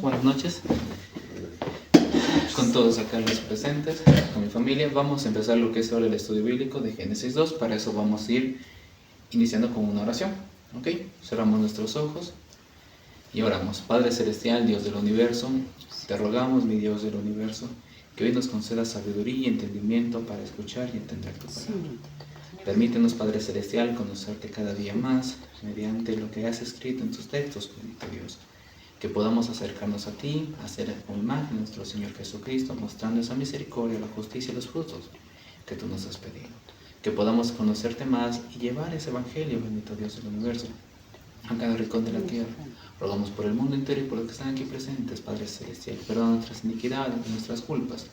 Buenas noches con todos acá los presentes, con mi familia. Vamos a empezar lo que es ahora el estudio bíblico de Génesis 2. Para eso vamos a ir iniciando con una oración. ¿Ok? Cerramos nuestros ojos y oramos. Padre Celestial, Dios del universo, te rogamos, mi Dios del universo, que hoy nos conceda sabiduría y entendimiento para escuchar y entender tu palabra. Permítenos, Padre Celestial, conocerte cada día más mediante lo que has escrito en tus textos, bendito Dios. Que podamos acercarnos a ti, hacer con imagen de nuestro Señor Jesucristo, mostrando esa misericordia, la justicia y los frutos que tú nos has pedido. Que podamos conocerte más y llevar ese evangelio, bendito Dios del universo, a cada rincón de la tierra. Rogamos por el mundo entero y por los que están aquí presentes, Padre Celestial. Perdona nuestras iniquidades, nuestras culpas,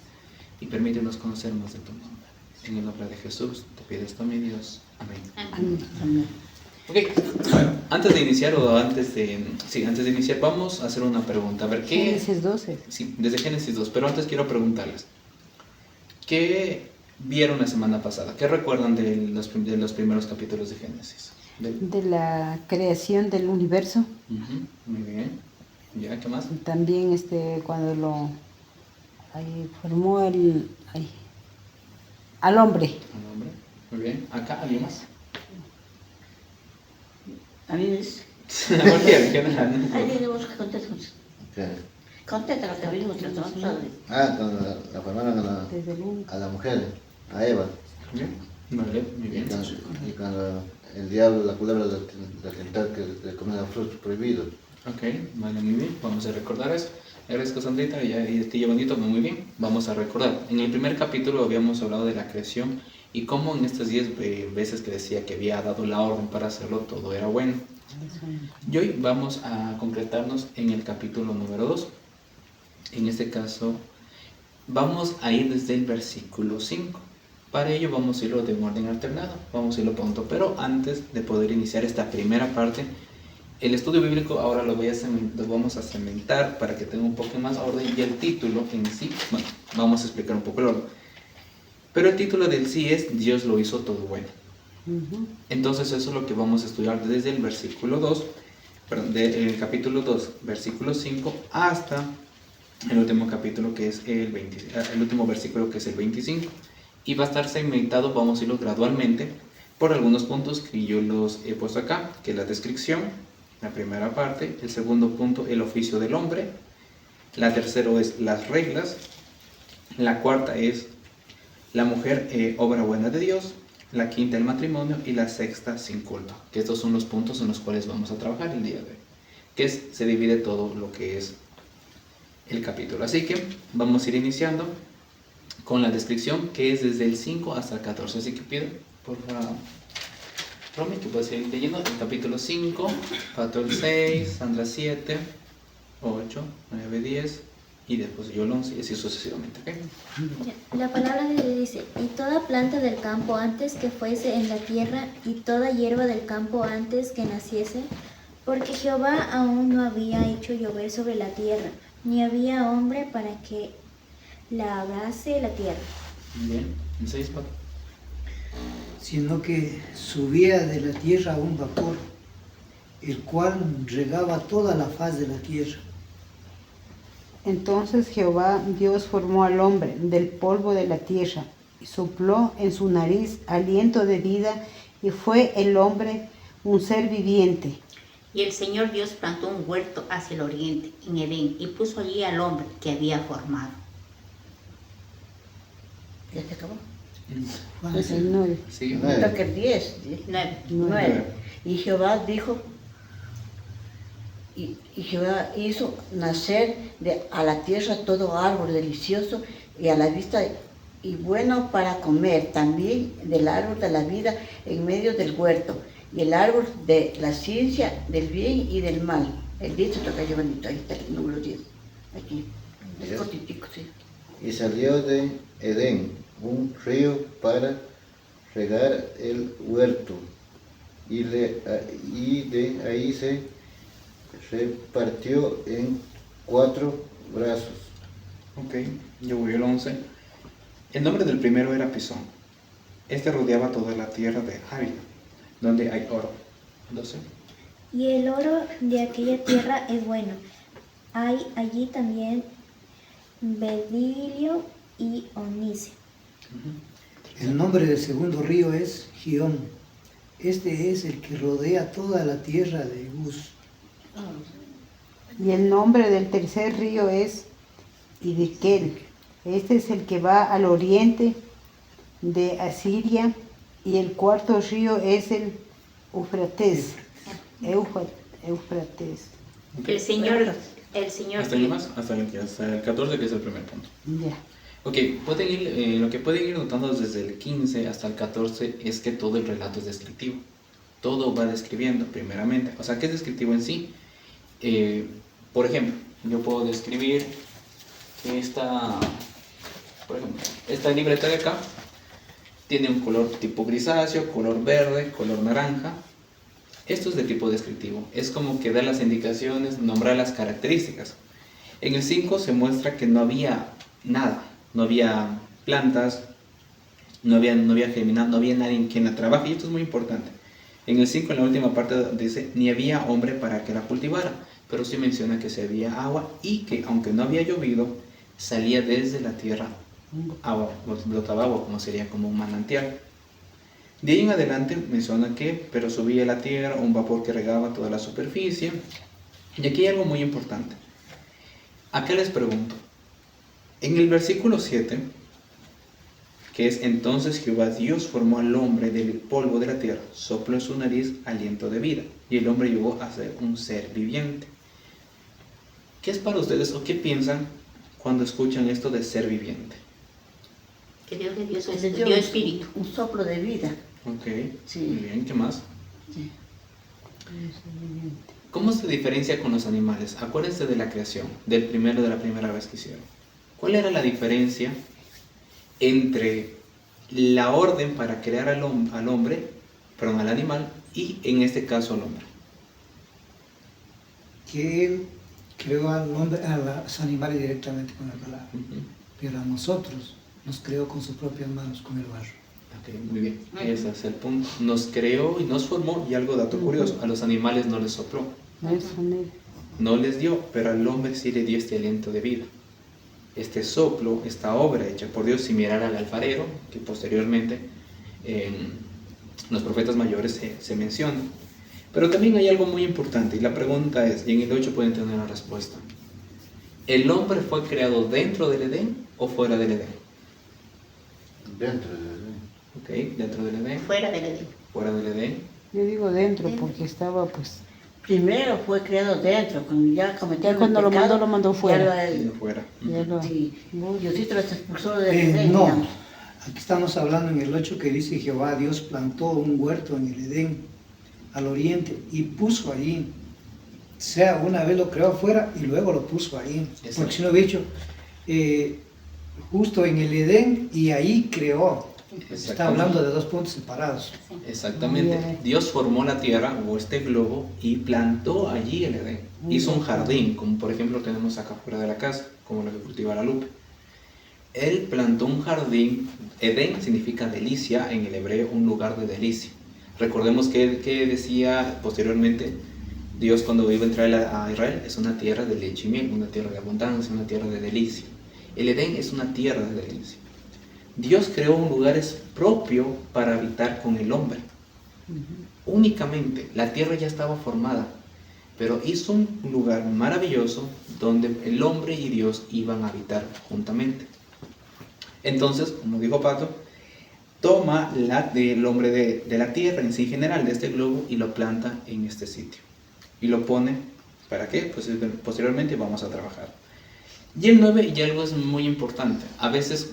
y permítenos conocer más de tu nombre. En el nombre de Jesús te pido esto, mi Dios. Amén. Amén. Ok, antes de iniciar, vamos a hacer una pregunta. A ver, ¿qué? Génesis 12. Sí, desde Génesis 2, pero antes quiero preguntarles, ¿qué vieron la semana pasada? ¿Qué recuerdan de los primeros capítulos de Génesis? De la creación del universo. Muy bien. ¿Ya? ¿Qué más? También cuando formó al hombre. El hombre. Muy bien. ¿Acá alguien más? A mí es... Cualquiera, en general. Alguien de vos que contestas. ¿Qué? Contesta lo que vimos la semana pasada. Cuando la formaron Desde el uno. a la mujer, a Eva. Bien. Vale, muy bien. Y cuando el diablo, la culebra, la tentó que le comiera frutos prohibidos. Ok, vale, muy bien. Vamos a recordar eso. Agradezco, Sandrita, y a ti, Bonito, muy bien. Vamos a recordar. En el primer capítulo habíamos hablado de la creación y cómo en estas 10 veces que decía que había dado la orden para hacerlo, todo era bueno. Y hoy vamos a concretarnos en el capítulo número 2. En este caso, vamos a ir desde el versículo 5. Para ello vamos a irlo de un orden alternado. Vamos a irlo pronto, pero antes de poder iniciar esta primera parte, el estudio bíblico ahora lo vamos a cementar para que tenga un poco más orden, y el título en sí, bueno, vamos a explicar un poco el orden. Pero el título del sí es Dios lo hizo todo bueno. Entonces eso es lo que vamos a estudiar desde el versículo 2, perdón, del capítulo 2, versículo 5, hasta el último capítulo que es el último versículo que es el 25. Y va a estar segmentado, vamos a irlo gradualmente por algunos puntos que yo los he puesto acá, que es la descripción, la primera parte, el segundo punto, el oficio del hombre, la tercera es las reglas, la cuarta es la mujer, obra buena de Dios, la quinta el matrimonio y la sexta sin culpa, que estos son los puntos en los cuales vamos a trabajar el día de hoy, que se divide todo lo que es el capítulo. Así que vamos a ir iniciando con la descripción, que es desde el 5 hasta el 14. Así que pido, por favor, Romy, que puedes ir leyendo el capítulo 5, Pato el 6, Sandra 7, 8, 9, 10 y después yo el 11 y así sucesivamente. ¿Okay? La palabra de Dios dice: y toda planta del campo antes que fuese en la tierra, y toda hierba del campo antes que naciese, porque Jehová aún no había hecho llover sobre la tierra, ni había hombre para que labrase la tierra. Bien, el 6, Pato. Sino que subía de la tierra un vapor, el cual regaba toda la faz de la tierra. Entonces Jehová Dios formó al hombre del polvo de la tierra y sopló en su nariz aliento de vida, y fue el hombre un ser viviente. Y el Señor Dios plantó un huerto hacia el oriente, en Edén, y puso allí al hombre que había formado. ¿Ya se acabó? El 9. Sí, Nueve. Toca el 10, 9. Y Jehová dijo, y Jehová hizo nacer a la tierra todo árbol delicioso y a la vista y bueno para comer, también del árbol de la vida en medio del huerto, y el árbol de la ciencia del bien y del mal. El 10 se toca yo bonito, ahí está el número 10, aquí, es Yes. cortitico, sí. Y salió de Edén un río para regar el huerto, y de ahí se repartió en 4 brazos. Ok, yo voy al 11. El nombre del primero era Pisón. Este rodeaba toda la tierra de Havila, donde hay oro. 12. Y el oro de aquella tierra es bueno. Hay allí también berilio y onice. El nombre del segundo río es Gihón. Este es el que rodea toda la tierra de Uz. Y el nombre del tercer río es Hiddekel. Este es el que va al oriente de Asiria. Y el cuarto río es el Éufrates. Éufrates. El Señor ¿Hasta ahí más? Hasta el 14, que es el primer punto. Ya. Ok, lo que pueden ir notando desde el 15 hasta el 14 es que todo el relato es descriptivo. Todo va describiendo, primeramente. O sea, ¿qué es descriptivo en sí? Por ejemplo, yo puedo describir que esta libreta de acá tiene un color tipo grisáceo, color verde, color naranja. Esto es de tipo descriptivo. Es como que da las indicaciones, nombrar las características. En el 5 se muestra que no había nada. No había plantas, no había germinado, no había nadie en quien la trabaje. Y esto es muy importante. En el 5, en la última parte, dice, ni había hombre para que la cultivara. Pero sí menciona que se había agua y que, aunque no había llovido, salía desde la tierra agua, brotaba agua, como sería como un manantial. De ahí en adelante menciona que, pero subía la tierra un vapor que regaba toda la superficie. Y aquí hay algo muy importante. Acá les pregunto, en el versículo 7, que es entonces Jehová Dios formó al hombre del polvo de la tierra, sopló en su nariz aliento de vida, y el hombre llegó a ser un ser viviente. ¿Qué es para ustedes o qué piensan cuando escuchan esto de ser viviente? Que Dios le dio, Le dio dio espíritu. un soplo de vida. Ok, Sí. muy bien, ¿qué más? Sí. ¿Cómo se diferencia con los animales? Acuérdense de la creación, de la primera vez que hicieron. ¿Cuál era la diferencia entre la orden para crear al animal, y en este caso al hombre? Que Él creó a los animales directamente con la palabra. Ujú. Pero a nosotros nos creó con sus propias manos, con el barro. Ok, muy bien, ese es el punto. Nos creó y nos formó, y algo dato curioso, a los animales no les sopló, no les dio, pero al hombre sí le dio este aliento de vida. Este soplo, esta obra hecha por Dios, similar al alfarero, que posteriormente en los profetas mayores se menciona. Pero también hay algo muy importante, y la pregunta es, y en el 8 pueden tener la respuesta: ¿el hombre fue creado dentro del Edén o fuera del Edén? Dentro de Ok, dentro del Edén, Fuera del Edén. fuera del Edén. Yo digo dentro porque estaba pues... Primero fue creado dentro, cuando ya cometieron Ya cuando el pecado, lo mandó fuera. Y de fuera. Ya lo- Sí, Diosito los expulsó del Edén, No, digamos. aquí estamos hablando en el 8 que dice Jehová Dios plantó un huerto en el Edén al oriente y puso ahí. O sea, una vez lo creó afuera y luego lo puso ahí. Exacto. Porque si no he dicho, justo en el Edén y ahí creó. Está hablando de dos puntos separados. Exactamente. Bien. Dios formó la tierra o este globo y plantó allí el Edén. Hizo un jardín, como por ejemplo tenemos acá fuera de la casa, como lo que cultiva la Lupe. Él plantó un jardín. Edén significa delicia en el hebreo, un lugar de delicia. Recordemos que decía posteriormente Dios cuando iba a entrar a Israel: es una tierra de leche y miel, una tierra de abundancia, una tierra de delicia. El Edén es una tierra de delicia. Dios creó un lugar propio para habitar con el hombre. Únicamente, la tierra ya estaba formada, pero hizo un lugar maravilloso donde el hombre y Dios iban a habitar juntamente. Entonces, como dijo Pato, toma el hombre de la tierra en sí general, de este globo, y lo planta en este sitio. Y lo pone, ¿para qué? Pues posteriormente vamos a trabajar. Y el 9, y algo es muy importante.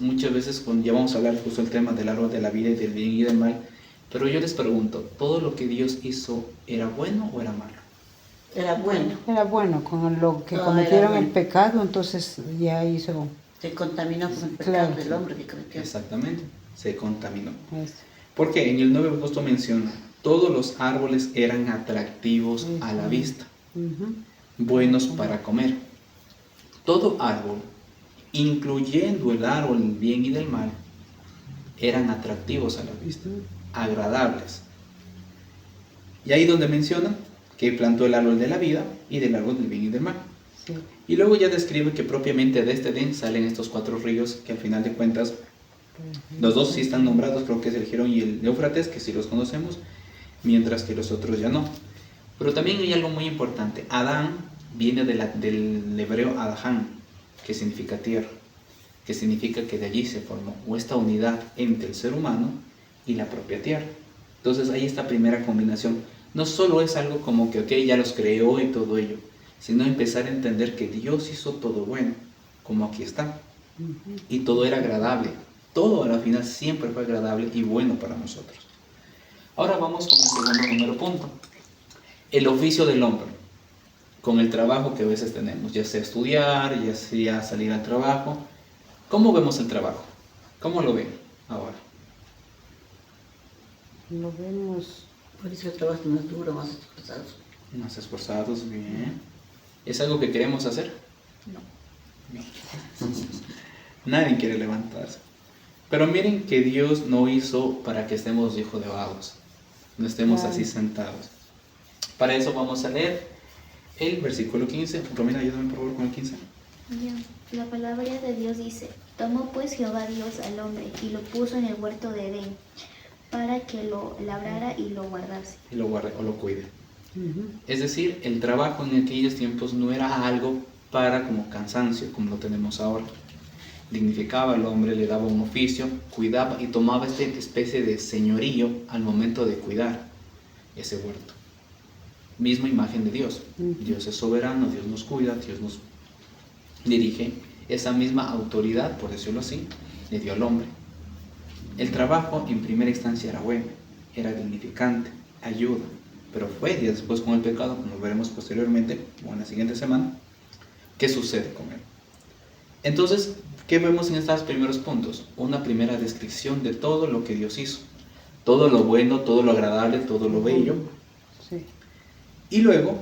Muchas veces, cuando ya vamos a hablar justo el tema del árbol de la vida y del bien y del mal, pero yo les pregunto, ¿todo lo que Dios hizo era bueno o era malo? Era bueno, Era bueno, con lo que No, cometieron era el bueno. pecado, entonces ya hizo se contaminó con el pecado Claro. del hombre que cometió. Exactamente, se contaminó. eso. Porque en el 9 justo menciona, todos los árboles eran atractivos a la vista, Ujú. buenos para comer. Todo árbol, incluyendo el árbol del bien y del mal, eran atractivos a la vista, agradables. Y ahí donde menciona que plantó el árbol de la vida y del árbol del bien y del mal. Sí. Y luego ya describe que propiamente de este Edén salen estos 4 ríos que al final de cuentas, los 2 sí están nombrados, creo que es el Gihón y el Éufrates, que sí los conocemos, mientras que los otros ya no. Pero también hay algo muy importante. Adán viene del hebreo Adahán, que significa tierra, que significa que de allí se formó esta unidad entre el ser humano y la propia tierra. Entonces ahí esta primera combinación. No solo es algo como que, ok, ya los creó y todo ello, sino empezar a entender que Dios hizo todo bueno, como aquí está. Y todo era agradable. Todo a la final siempre fue agradable y bueno para nosotros. Ahora vamos con el segundo número punto. El oficio del hombre, con el trabajo que a veces tenemos, ya sea estudiar, ya sea salir al trabajo. ¿Cómo vemos el trabajo? ¿Cómo lo ven ahora? Lo vemos. Por eso el trabajo es más duro, más esforzado. Más esforzados, bien. ¿Es algo que queremos hacer? No. Bien. Nadie quiere levantarse. Pero miren que Dios no hizo para que estemos hijos de vagos, no estemos así sentados. Para eso vamos a leer el versículo 15. Romina, ayúdame por favor con el 15. Ya. La palabra de Dios dice: tomó pues Jehová Dios al hombre y lo puso en el huerto de Edén, para que lo labrara y lo guardase. Y lo guarde o lo cuide. Es decir, el trabajo en aquellos tiempos no era algo para como cansancio, como lo tenemos ahora. Dignificaba al hombre, le daba un oficio, cuidaba y tomaba esta especie de señorío al momento de cuidar ese huerto. Misma imagen de Dios. Dios es soberano, Dios nos cuida, Dios nos dirige. Esa misma autoridad, por decirlo así, le dio al hombre. El trabajo en primera instancia era bueno, era dignificante, ayuda, pero fue después con el pecado, como veremos posteriormente o en la siguiente semana, ¿qué sucede con él? Entonces, ¿qué vemos en estos primeros puntos? Una primera descripción de todo lo que Dios hizo, todo lo bueno, todo lo agradable, todo lo bello. Sí. Y luego,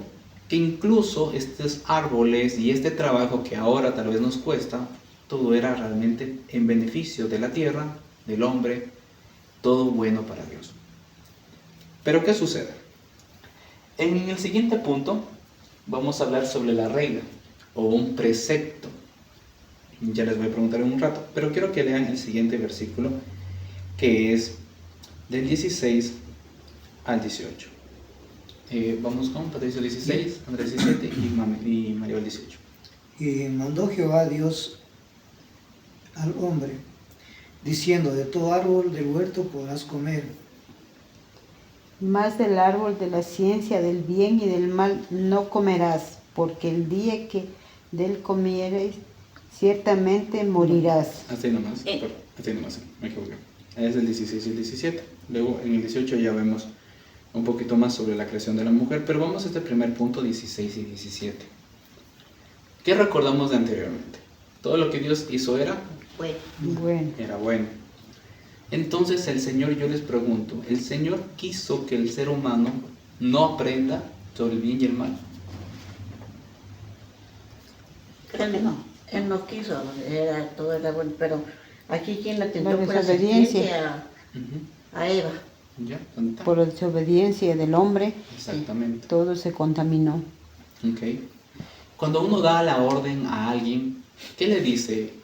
que incluso estos árboles y este trabajo que ahora tal vez nos cuesta, todo era realmente en beneficio de la tierra, del hombre, todo bueno para Dios. Pero ¿qué sucede? En el siguiente punto vamos a hablar sobre la regla o un precepto. Ya les voy a preguntar en un rato, pero quiero que lean el siguiente versículo, que es del 16 al 18. Vamos con Patricio 16, Andrés 17 y Maribel 18. Y mandó Jehová Dios al hombre, diciendo: de todo árbol del huerto podrás comer, Más del árbol de la ciencia del bien y del mal no comerás, porque el día que del comieres, ciertamente morirás. Así nomás, me equivoqué. Es el 16 y el 17. Luego en el 18 ya vemos un poquito más sobre la creación de la mujer, pero vamos a este primer punto, 16 y 17. ¿Qué recordamos de anteriormente? Todo lo que Dios hizo era Bueno, bueno. Entonces el Señor, yo les pregunto, ¿el Señor quiso que el ser humano no aprenda sobre el bien y el mal? Él no quiso, todo era bueno, pero aquí quien la tentó La fue la desobediencia. serpiente a Eva. ¿Ya? ¿Dónde está? por la desobediencia del hombre, Exactamente. todo se contaminó. Ok. Cuando uno da la orden a alguien, ¿qué le dice?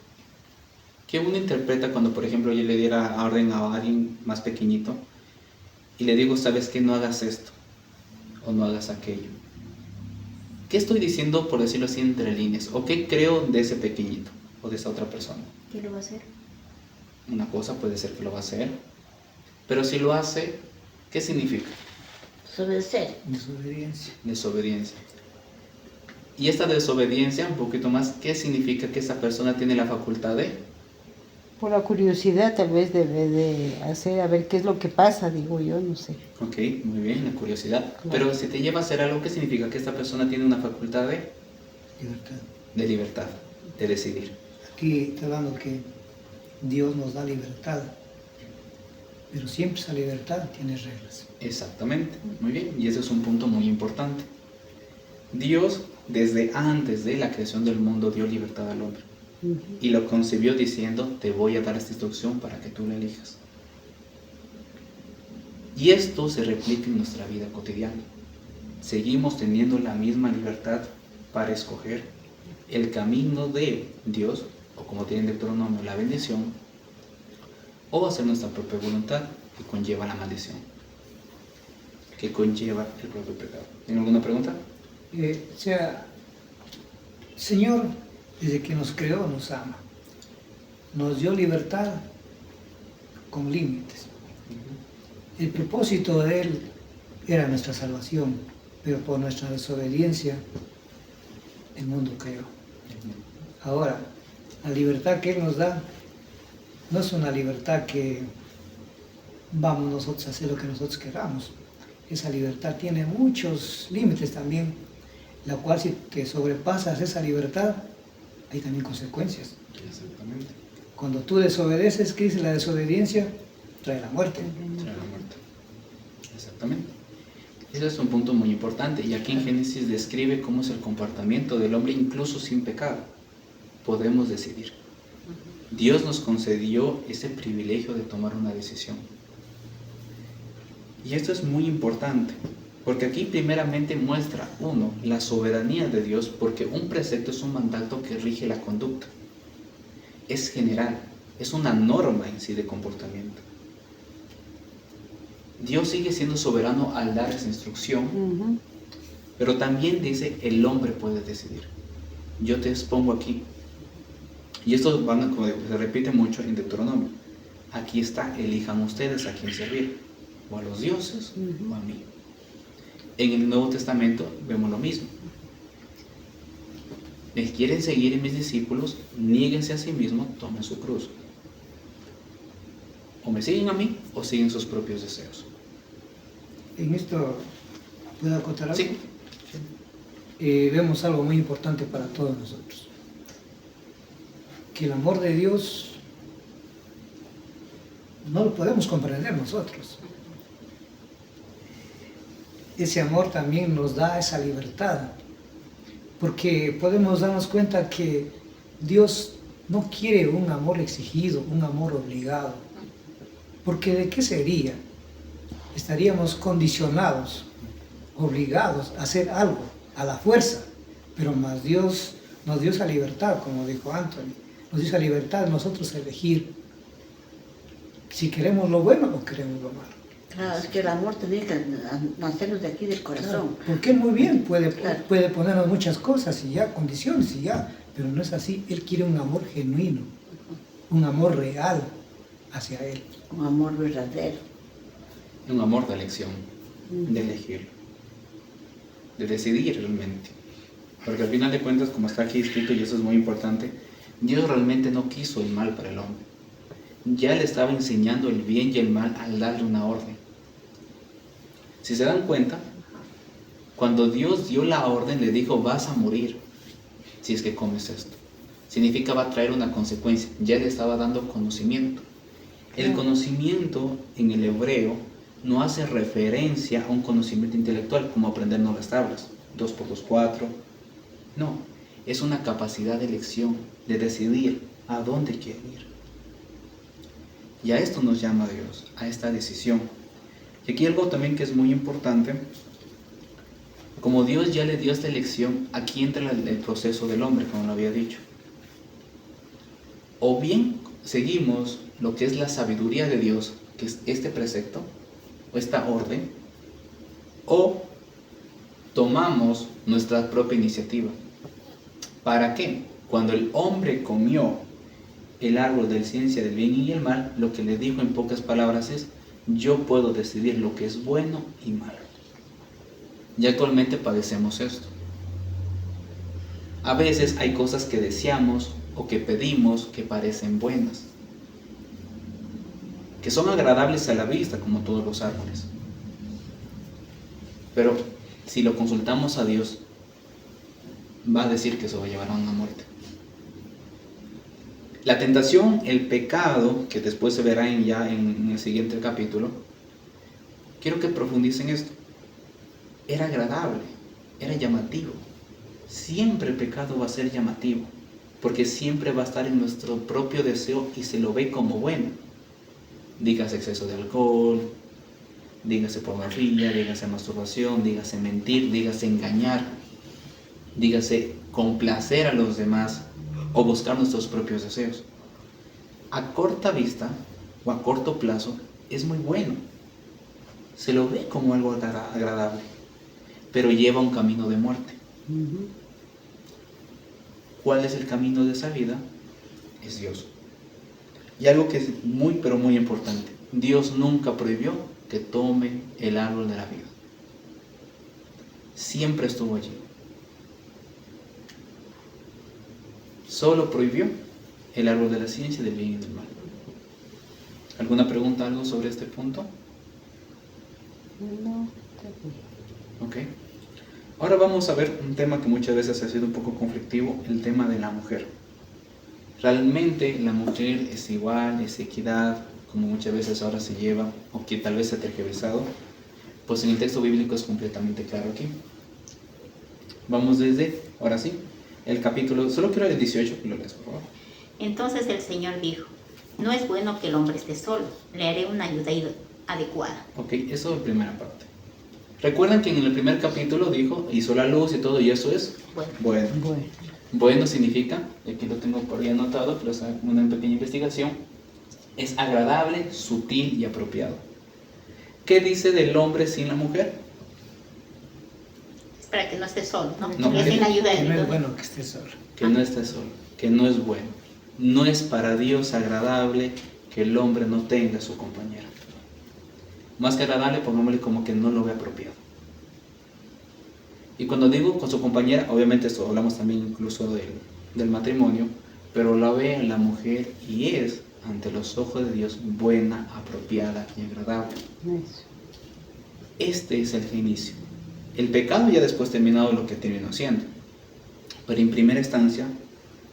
¿Qué uno interpreta cuando, por ejemplo, yo le diera orden a alguien más pequeñito y le digo, ¿sabes qué? No hagas esto o no hagas aquello? ¿Qué estoy diciendo, por decirlo así, entre líneas? ¿O qué creo de ese pequeñito o de esa otra persona? ¿Qué lo va a hacer? Una cosa puede ser que lo va a hacer, pero si lo hace, ¿qué significa? Desobedecer. desobediencia. Desobediencia. Y esta desobediencia, un poquito más, ¿qué significa? Que esa persona tiene la facultad de... Por la curiosidad tal vez debe de hacer, a ver qué es lo que pasa, digo yo, no sé. Ok, muy bien, la curiosidad. Claro. Pero si te lleva a hacer algo, ¿qué significa? Que esta persona tiene una facultad Libertad. de libertad, de decidir. Aquí está hablando que Dios nos da libertad, pero siempre esa libertad tiene reglas. Exactamente, muy bien. Y ese es un punto muy importante. Dios, desde antes de la creación del mundo, dio libertad al hombre. Y lo concibió diciendo, te voy a dar esta instrucción para que tú la elijas. Y esto se replica en nuestra vida cotidiana. Seguimos teniendo la misma libertad para escoger el camino de Dios, o como tiene en Deuteronomio, la bendición, o hacer nuestra propia voluntad, que conlleva la maldición, que conlleva el propio pecado. ¿Tiene alguna pregunta? Señor, desde que nos creó, nos ama. Nos dio libertad con límites. El propósito de Él era nuestra salvación, pero por nuestra desobediencia el mundo cayó. Ahora, la libertad que Él nos da no es una libertad que vamos nosotros a hacer lo que nosotros queramos. Esa libertad tiene muchos límites también, la cual si te sobrepasas esa libertad, hay también consecuencias. Exactamente. Cuando tú desobedeces, ¿qué dice la desobediencia? Trae la muerte. Trae la muerte. Exactamente. Ese es un punto muy importante. Y aquí en Génesis describe cómo es el comportamiento del hombre incluso sin pecado. Podemos decidir. Dios nos concedió ese privilegio de tomar una decisión. Y esto es muy importante, porque aquí primeramente muestra, uno, la soberanía de Dios, porque un precepto es un mandato que rige la conducta. Es general, es una norma en sí de comportamiento. Dios sigue siendo soberano al dar esa instrucción, pero también dice, el hombre puede decidir. Yo te expongo aquí. Y esto se repite mucho en Deuteronomio. Aquí está, elijan ustedes a quién servir, o a los dioses o a mí. En el Nuevo Testamento vemos lo mismo. ¿Me quieren seguir en mis discípulos? Niéguense a sí mismos, tomen su cruz. O me siguen a mí o siguen sus propios deseos. En esto, ¿puedo acotar algo? Sí. Vemos algo muy importante para todos nosotros. Que el amor de Dios no lo podemos comprender nosotros. Ese amor también nos da esa libertad, porque podemos darnos cuenta que Dios no quiere un amor exigido, un amor obligado, porque ¿de qué sería? Estaríamos condicionados, obligados a hacer algo, a la fuerza, pero más Dios nos dio esa libertad, como dijo Anthony, nos dio esa libertad de nosotros elegir si queremos lo bueno o queremos lo malo. Claro, es que el amor tiene que nacernos de aquí del corazón. Porque Él muy bien puede Claro. ponernos muchas cosas y ya, condiciones y ya, pero no es así. Él quiere un amor genuino, un amor real hacia Él. Un amor verdadero. Un amor de elección, de elegir, de decidir realmente. Porque al final de cuentas, como está aquí escrito, y eso es muy importante, Dios realmente no quiso el mal para el hombre. Ya le estaba enseñando el bien y el mal al darle una orden. Si se dan cuenta, cuando Dios dio la orden, le dijo, vas a morir si es que comes esto. Significa va a traer una consecuencia. Ya le estaba dando conocimiento. El conocimiento en el hebreo no hace referencia a un conocimiento intelectual, como aprendernos las tablas, 2 por 2, 4. No, es una capacidad de elección, de decidir a dónde quieren ir. Y a esto nos llama Dios, a esta decisión. Y aquí algo también que es muy importante, como Dios ya le dio esta elección, aquí entra el proceso del hombre, como lo había dicho. O bien seguimos lo que es la sabiduría de Dios, que es este precepto, o esta orden, o tomamos nuestra propia iniciativa. ¿Para qué? Cuando el hombre comió el árbol de la ciencia del bien y el mal, lo que le dijo en pocas palabras es, yo puedo decidir lo que es bueno y malo. Y actualmente padecemos esto. A veces hay cosas que deseamos o que pedimos que parecen buenas, que son agradables a la vista, como todos los árboles. Pero si lo consultamos a Dios, va a decir que eso va a llevar a una muerte. La tentación, el pecado, que después se verá ya en el siguiente capítulo, quiero que profundicen esto. Era agradable, era llamativo. Siempre el pecado va a ser llamativo, porque siempre va a estar en nuestro propio deseo y se lo ve como bueno. Dígase exceso de alcohol, dígase pornografía, dígase masturbación, dígase mentir, dígase engañar, dígase complacer a los demás o buscar nuestros propios deseos. A corta vista o a corto plazo es muy bueno. Se lo ve como algo agradable, pero lleva un camino de muerte. ¿Cuál es el camino de esa vida? Es Dios. Y algo que es muy, pero muy importante. Dios nunca prohibió que tome el árbol de la vida. Siempre estuvo allí. Solo prohibió el árbol de la ciencia del bien y del mal. ¿Alguna pregunta, algo sobre este punto? No, está bien. Ok. Ahora vamos a ver un tema que muchas veces ha sido un poco conflictivo, el tema de la mujer. ¿Realmente la mujer es igual, es equidad, como muchas veces ahora se lleva, o que tal vez se ha tergiversado? Pues en el texto bíblico es completamente claro aquí. Vamos desde, ahora sí, el capítulo, solo quiero el 18, que lo leas, por favor. Entonces el Señor dijo, no es bueno que el hombre esté solo, le haré una ayuda adecuada. Ok, eso es la primera parte. Recuerdan que en el primer capítulo dijo, hizo la luz y todo, y eso es Bueno, bueno. Bueno, Bueno significa, y aquí lo tengo por ahí anotado, pero es una pequeña investigación, es agradable, sutil y apropiado. ¿Qué dice del hombre sin la mujer? es para que no esté solo, ¿no? No, Le hacen ayuda Que no es adecuada. bueno que esté solo. Que no está solo, que no es bueno. No es para Dios agradable que el hombre no tenga a su compañera. Más que agradable, pongámosle como que no lo ve apropiado. Y cuando digo con su compañera, obviamente esto hablamos también incluso del matrimonio, pero la ve la mujer y es, ante los ojos de Dios, buena, apropiada y agradable. eso. Este es el inicio. El pecado ya después terminado lo que terminó siendo. Pero en primera instancia,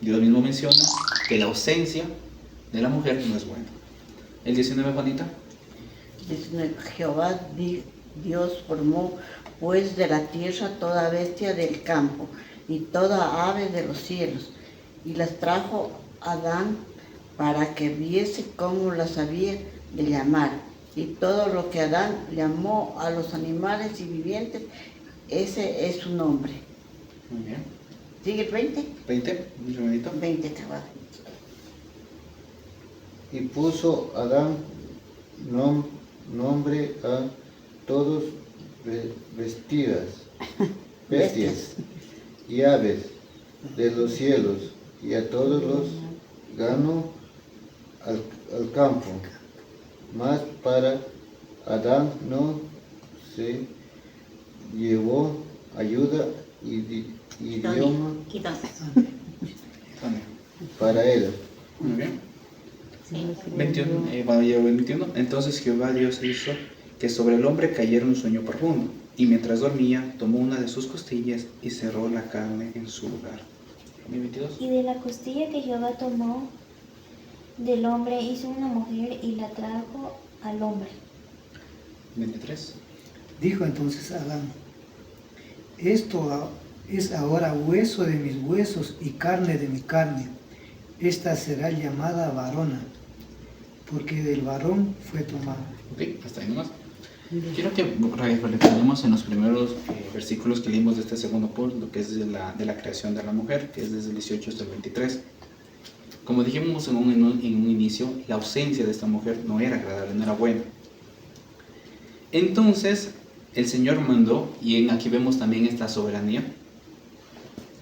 Dios mismo menciona que la ausencia de la mujer no es buena. El 19, Juanita. 19. Jehová Dios formó pues de la tierra toda bestia del campo y toda ave de los cielos, y las trajo a Adán para que viese cómo las había de llamar. Y todo lo que Adán llamó a los animales y vivientes, ese es su nombre. Muy bien. ¿Sigue el 20? 20, un segundito. 20 acabado. Y puso Adán nombre a todos bestias y aves de los cielos y a todos los ganó al campo. Mas para Adán no se llevó ayuda idioma Entonces, para él. Muy bien. sí. 21, vaya 21. Entonces Jehová Dios hizo que sobre el hombre cayera un sueño profundo, y mientras dormía, tomó una de sus costillas y cerró la carne en su lugar. 22. Y de la costilla que Jehová tomó del hombre hizo una mujer y la trajo al hombre. 23. Dijo entonces Adán, esto es ahora hueso de mis huesos y carne de mi carne. Esta será llamada varona, porque del varón fue tomada. Ok, hasta ahí nomás. Quiero que reflexionemos en los primeros versículos que leímos de este segundo punto, que es de la creación de la mujer, que es desde el 18 hasta el 23. Como dijimos en un inicio, la ausencia de esta mujer no era agradable, no era buena. Entonces, el Señor mandó, y aquí vemos también esta soberanía,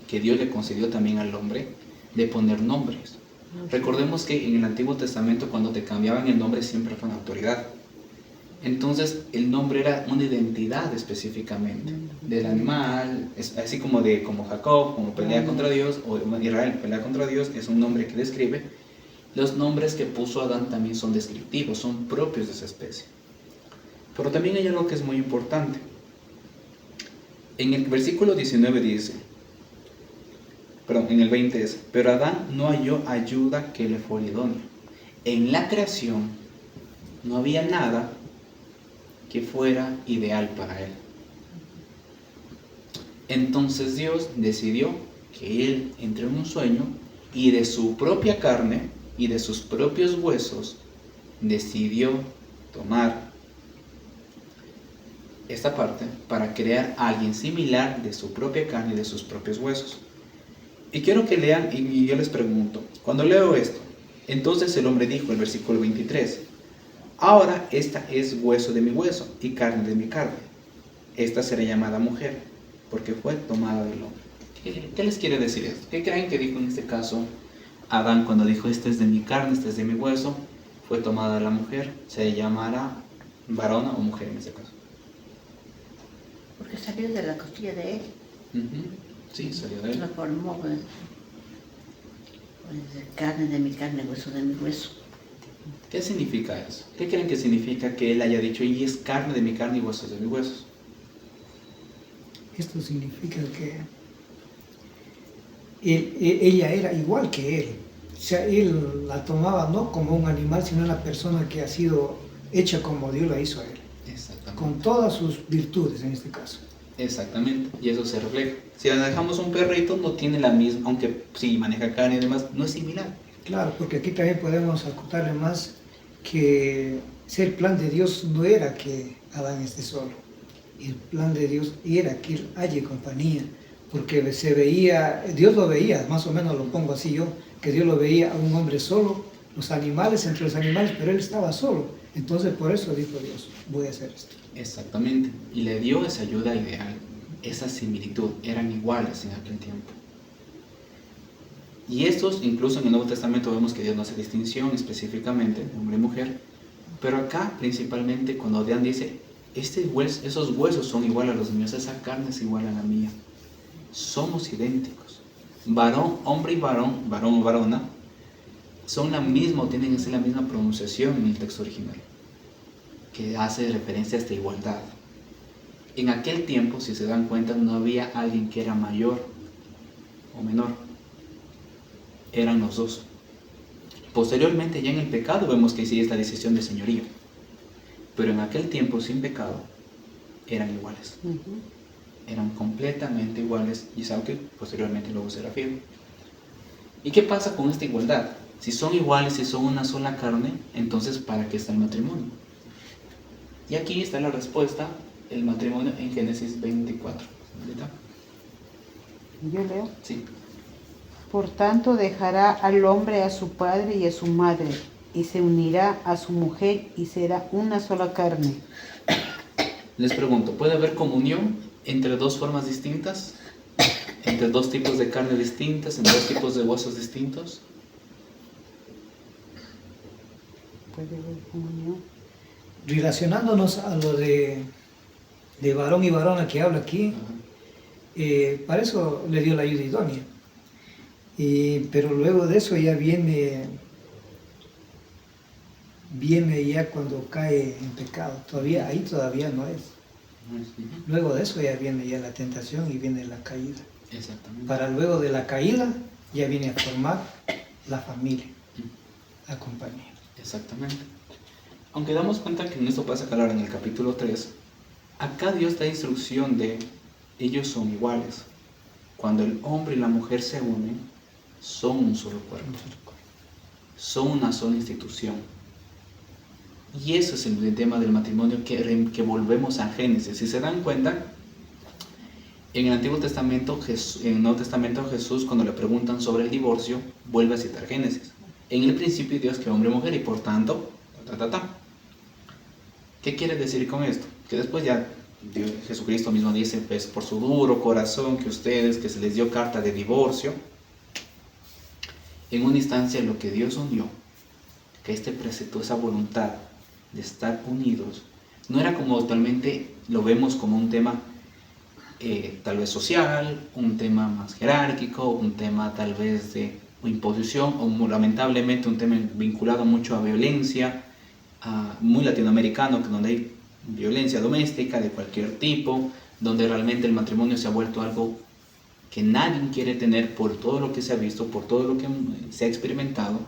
que Dios le concedió también al hombre, de poner nombres. Recordemos que en el Antiguo Testamento, cuando te cambiaban el nombre, siempre fue una autoridad. Entonces, el nombre era una identidad específicamente del animal, así como Jacob, como pelea contra Dios, o Israel pelea contra Dios, es un nombre que describe. Los nombres que puso Adán también son descriptivos, son propios de esa especie. Pero también hay algo que es muy importante. En el versículo 19 dice, en el 20 es, pero Adán no halló ayuda que le fuera idónea. En la creación no había nada que fuera ideal para él. Entonces Dios decidió que él entró en un sueño y de su propia carne y de sus propios huesos decidió tomar esta parte para crear a alguien similar de su propia carne y de sus propios huesos. Y quiero que lean, y yo les pregunto, cuando leo esto, entonces el hombre dijo, el versículo 23, ahora esta es hueso de mi hueso y carne de mi carne. Esta será llamada mujer, porque fue tomada del hombre. ¿Qué les quiere decir esto? ¿Qué creen que dijo en este caso Adán cuando dijo, este es de mi carne, este es de mi hueso, fue tomada la mujer? Se llamará varona o mujer en este caso. Porque salió de la costilla de él, Sí, salió de él. lo formó, pues, carne de mi carne, hueso de mi hueso. ¿Qué significa eso? ¿Qué creen que significa que él haya dicho, y es carne de mi carne y huesos de mis huesos? Esto significa que ella era igual que él. O sea, él la tomaba no como un animal, sino una persona que ha sido hecha como Dios la hizo a él. Exactamente. Con todas sus virtudes en este caso. Exactamente, y eso se refleja. Si le dejamos un perrito, no tiene la misma, aunque sí maneja carne y demás, no es similar. Claro, porque aquí también podemos acotarle más que el plan de Dios no era que Adán esté solo. El plan de Dios era que él halle compañía, porque se veía, Dios lo veía, más o menos lo pongo así yo, que Dios lo veía a un hombre solo, los animales entre los animales, pero él estaba solo. Entonces por eso dijo Dios, voy a hacer esto. Exactamente, y le dio esa ayuda ideal, esa similitud, eran iguales en aquel tiempo. Y estos, incluso en el Nuevo Testamento vemos que Dios no hace distinción específicamente de hombre y mujer, pero acá principalmente cuando Adán dice, esos huesos son iguales a los míos, esa carne es igual a la mía, somos idénticos. Varón, hombre y varón, varón o varona, son la misma o tienen que ser la misma pronunciación en el texto original, que hace referencia a esta igualdad. En aquel tiempo, si se dan cuenta, no había alguien que era mayor o menor, eran los dos. Posteriormente, ya en el pecado, vemos que sí esta decisión de señorío, pero en aquel tiempo, sin pecado, eran iguales. Eran completamente iguales, y es algo que posteriormente luego se refiere. ¿Y qué pasa con esta igualdad? Si son iguales, si son una sola carne, entonces ¿para qué está el matrimonio? Y aquí está la respuesta, el matrimonio en Génesis 24. ¿Verdad? Yo leo. Sí. Por tanto dejará al hombre a su padre y a su madre, y se unirá a su mujer y será una sola carne. Les pregunto, ¿puede haber comunión entre dos formas distintas? ¿Entre dos tipos de carne distintas? ¿En dos tipos de huesos distintos? Puede haber comunión. Relacionándonos a lo de varón y varona que habla aquí, para eso le dio la ayuda idónea. Pero luego de eso ya viene ya cuando cae en pecado. Ahí todavía no es. Luego de eso ya viene ya la tentación y viene la caída. Exactamente. Para luego de la caída ya viene a formar la familia, la compañía. Exactamente. Aunque damos cuenta que en esto pasa claro en el capítulo 3, acá Dios da instrucción de ellos son iguales. Cuando el hombre y la mujer se unen, son un solo cuerpo. Son una sola institución. Y eso es el tema del matrimonio que volvemos a Génesis. Si se dan cuenta, en el Antiguo Testamento, en el Nuevo Testamento, Jesús, cuando le preguntan sobre el divorcio, vuelve a citar Génesis. En el principio Dios creó hombre y mujer y por tanto, ¿Qué quiere decir con esto? Que después ya Jesucristo mismo dice, pues por su duro corazón que ustedes, que se les dio carta de divorcio, en una instancia lo que Dios unió, que presentó esa voluntad de estar unidos, no era como actualmente lo vemos como un tema tal vez social, un tema más jerárquico, un tema tal vez de imposición, o lamentablemente un tema vinculado mucho a violencia, muy latinoamericano, donde hay violencia doméstica de cualquier tipo, donde realmente el matrimonio se ha vuelto algo que nadie quiere tener por todo lo que se ha visto, por todo lo que se ha experimentado,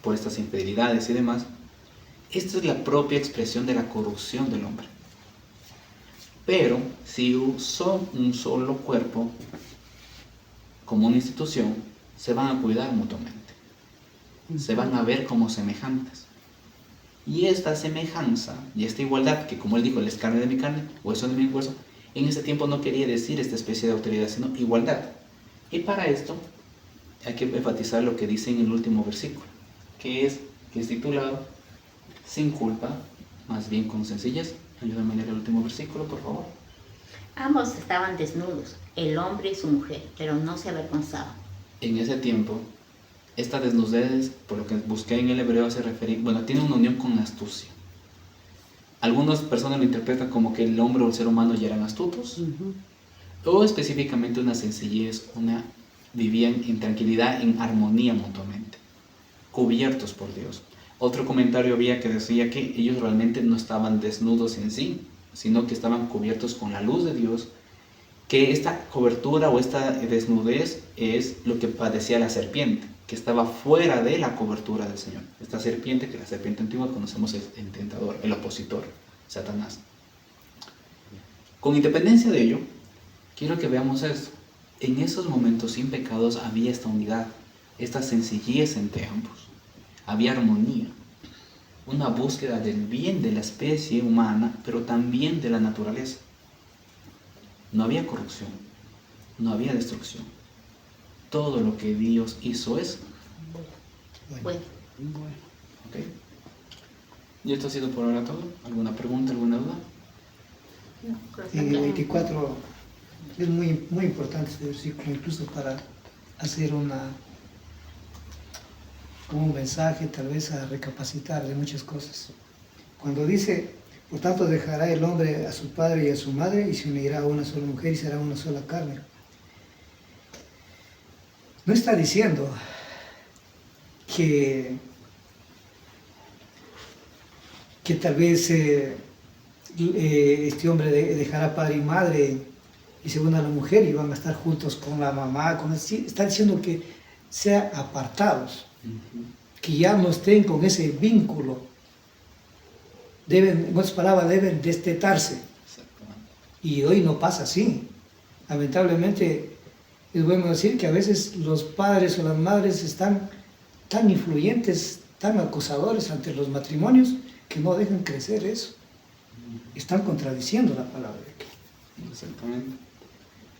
por estas infidelidades y demás. Esta es la propia expresión de la corrupción del hombre. Pero si son un solo cuerpo, como una institución, se van a cuidar mutuamente, se van a ver como semejantes. Y esta semejanza y esta igualdad, que como él dijo, él es carne de mi carne, hueso de mi hueso, en ese tiempo no quería decir esta especie de autoridad, sino igualdad. Y para esto hay que enfatizar lo que dice en el último versículo, que es titulado sin culpa, más bien con sencillez. Ayúdame a leer el último versículo, por favor. Ambos estaban desnudos, el hombre y su mujer, pero no se avergonzaban. En ese tiempo, esta desnudez, por lo que busqué en el hebreo, se refiere, bueno, tiene una unión con astucia. Algunas personas lo interpretan como que el hombre o el ser humano ya eran astutos, o específicamente una sencillez, vivían en tranquilidad, en armonía mutuamente, cubiertos por Dios. Otro comentario había que decía que ellos realmente no estaban desnudos en sí, sino que estaban cubiertos con la luz de Dios, que esta cobertura o esta desnudez es lo que padecía la serpiente, que estaba fuera de la cobertura del Señor. Esta serpiente, que la serpiente antigua conocemos el tentador, el opositor, Satanás. Con independencia de ello, quiero que veamos esto. En esos momentos sin pecados había esta unidad, esta sencillez entre ambos. Había armonía, una búsqueda del bien de la especie humana, pero también de la naturaleza. No había corrupción, no había destrucción. Todo lo que Dios hizo es Bueno, ¿ok? Y esto ha sido por ahora todo. ¿Alguna pregunta, alguna duda? no, creo que En está el claro. 24 es muy importante este versículo, incluso para hacer como un mensaje, tal vez a recapacitar de muchas cosas. Cuando dice, por tanto dejará el hombre a su padre y a su madre y se unirá a una sola mujer y será una sola carne. No está diciendo que tal vez este hombre dejará padre y madre y se una a la mujer y van a estar juntos con la mamá. Está diciendo que sean apartados, que ya no estén con ese vínculo. En otras palabras, deben destetarse. Exactamente. Y hoy no pasa así. Lamentablemente, es bueno decir que a veces los padres o las madres están tan influyentes, tan acosadores ante los matrimonios, que no dejan crecer eso. Están contradiciendo la palabra de Dios. Exactamente.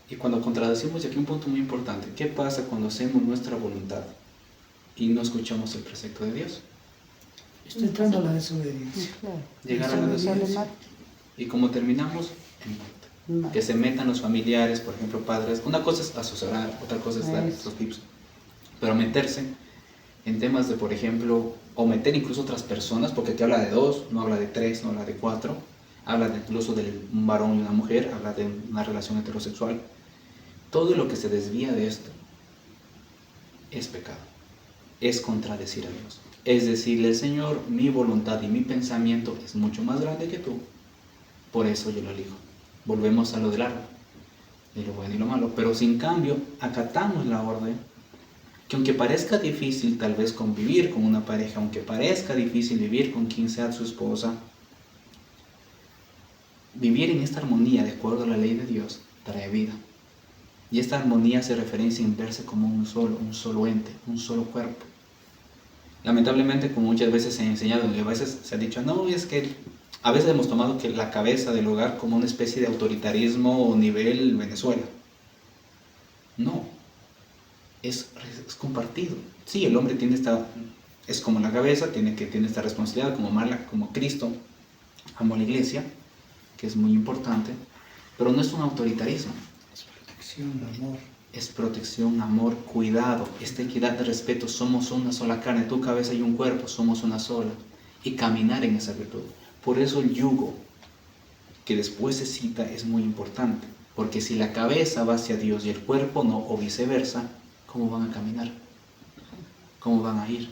Y cuando contradecimos, y aquí un punto muy importante, ¿qué pasa cuando hacemos nuestra voluntad y no escuchamos el precepto de Dios? Está entrando a la desobediencia. Claro. Llegar a la Eso sale desobediencia. mal. Y como terminamos, en muerte. Mal. Que se metan los familiares, por ejemplo, padres. Una cosa es asesorar, otra cosa es dar Eso. estos tips. Pero meterse en temas de, por ejemplo, o meter incluso otras personas, porque aquí habla de 2, no habla de 3, no habla de 4, habla incluso de un varón y una mujer, habla de una relación heterosexual. Todo lo que se desvía de esto es pecado, es contradecir a Dios. Es decirle al Señor, mi voluntad y mi pensamiento es mucho más grande que tú, por eso yo lo elijo. Volvemos a lo del árbol, de lo bueno y lo malo, pero sin cambio acatamos la orden, que aunque parezca difícil tal vez convivir con una pareja, aunque parezca difícil vivir con quien sea su esposa, vivir en esta armonía de acuerdo a la ley de Dios trae vida. Y esta armonía hace referencia en verse como un solo ente, un solo cuerpo. Lamentablemente, como muchas veces se ha enseñado, y a veces se ha dicho, no, es que a veces hemos tomado que la cabeza del hogar como una especie de autoritarismo o nivel Venezuela. No, es compartido. Sí, el hombre es como la cabeza, tiene esta responsabilidad como Cristo amó a la iglesia, que es muy importante, pero no es un autoritarismo. Amor. Es protección, amor, cuidado, esta equidad de respeto. Somos una sola carne, tu cabeza y un cuerpo, somos una sola. Y caminar en esa virtud. Por eso el yugo que después se cita es muy importante. Porque si la cabeza va hacia Dios y el cuerpo no, o viceversa, ¿cómo van a caminar? ¿Cómo van a ir?